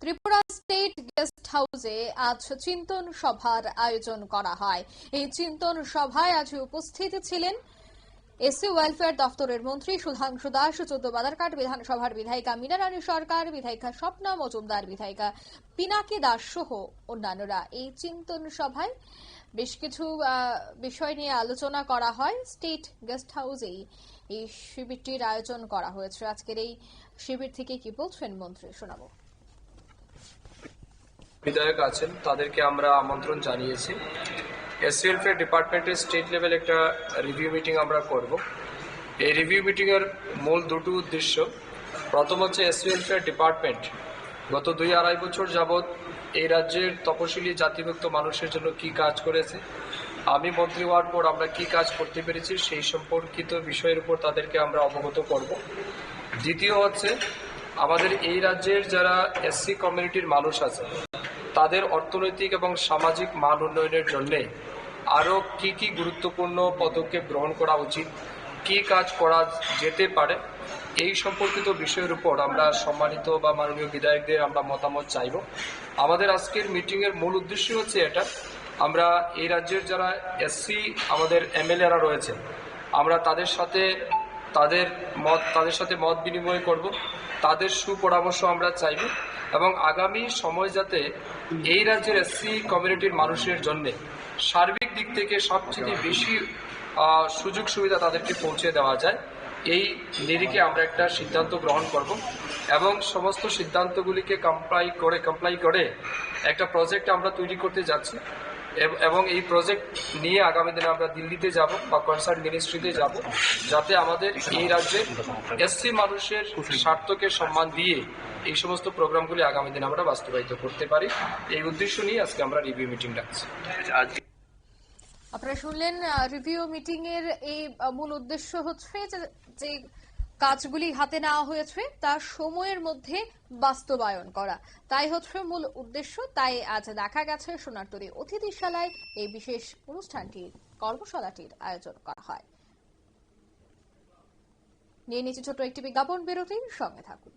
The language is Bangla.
ত্রিপুরা স্টেট গেস্ট হাউসে আজ চিন্তন সভার আয়োজন করা হয়। এই চিন্তন সভায় আজ উপস্থিত ছিলেন এসসি ওয়েলফেয়ার দপ্তরের মন্ত্রী সুধাংশু দাস, 14 বাদারঘাট বিধানসভার বিধায়িকা মীনা রানী সরকার, বিধায়িকা স্বপ্না মজুমদার, বিধায়িকা পিনাকি দাস সহ অন্যান্যরা। এই চিন্তন সভায় বেশ কিছু বিষয় নিয়ে আলোচনা করা হয়। স্টেট গেস্ট হাউসেই এই শিবিরটির আয়োজন করা হয়েছে। আজকের এই শিবির থেকে কি বলছেন মন্ত্রী শোনাবো। বিধায়ক আছেন, তাদেরকে আমরা আমন্ত্রণ জানিয়েছি। এসসি ওয়েলফেয়ার ডিপার্টমেন্টের স্টেট লেভেল একটা রিভিউ মিটিং আমরা করব। এই রিভিউ মিটিং এর মূল দুটো উদ্দেশ্য। প্রথম হচ্ছে এসসি ওয়েলফেয়ার ডিপার্টমেন্ট গত 2-2.5 বছর যাবৎ এই রাজ্যের তপশিলি জাতিভুক্ত মানুষের জন্য কি কাজ করেছে, আমি মন্ত্রী হওয়ার পর আমরা কি কাজ করতে পেরেছি, সেই সম্পর্কিত বিষয়ের উপর তাদেরকে আমরা অবগত করব। দ্বিতীয় হচ্ছে আমাদের এই রাজ্যের যারা এসসি কমিউনিটির মানুষ আছে তাদের অর্থনৈতিক এবং সামাজিক মান উন্নয়নের জন্য আরও কি কি গুরুত্বপূর্ণ পদক্ষেপ গ্রহণ করা উচিত, কি কাজ করা যেতে পারে, এই সম্পর্কিত বিষয়ের উপর আমরা সম্মানিত বা মাননীয় বিধায়কদের আমরা মতামত চাইব। আমাদের আজকের মিটিংয়ের মূল উদ্দেশ্য হচ্ছে এটা, আমরা এই রাজ্যের যারা এসসি আমাদের এমএলএরা রয়েছে আমরা তাদের সাথে মত বিনিময় করব, তাদের সুপরামর্শ আমরা চাইব এবং আগামী সময় যাতে এই রাজ্যের এসসি কমিউনিটির মানুষের জন্য সার্বিক দিক থেকে সবচেয়ে বেশি সুযোগ সুবিধা তাদেরকে পৌঁছে দেওয়া যায়, এই নিরিখে আমরা একটা সিদ্ধান্ত গ্রহণ করব এবং সমস্ত সিদ্ধান্তগুলিকে কমপ্লাই করে একটা প্রজেক্ট আমরা তৈরি করতে যাচ্ছি এবং এই প্রজেক্ট নিয়ে আগামী দিনে আমরা দিল্লিতে যাব বা কনসার্ন মিনিস্ট্রিতে যাব, যাতে আমাদের এই রাজ্যের এসসি মানুষের স্বার্থকে সম্মান দিয়ে এই সমস্ত প্রোগ্রামগুলি আগামী দিনে আমরা বাস্তবায়িত করতে পারি। এই উদ্দেশ্য নিয়ে আজকে আমরা রিভিউ মিটিং ডাকছি। আপনারা শুনলেন রিভিউ মিটিং এর এই মূল উদ্দেশ্য হচ্ছে যে কাজগুলি হাতে নেওয়া হয়েছে তা সময়ের মধ্যে বাস্তবায়ন করা, তাই হচ্ছে মূল উদ্দেশ্য। তাই আজ দেখা গেছে সোনারতরী অতিথিশালায় এই বিশেষ অনুষ্ঠানটির কর্মশালাটির আয়োজন করা হয়। নিয়ে নিচে ছোট্ট একটি বিজ্ঞাপন বিরতির সঙ্গে থাকুন।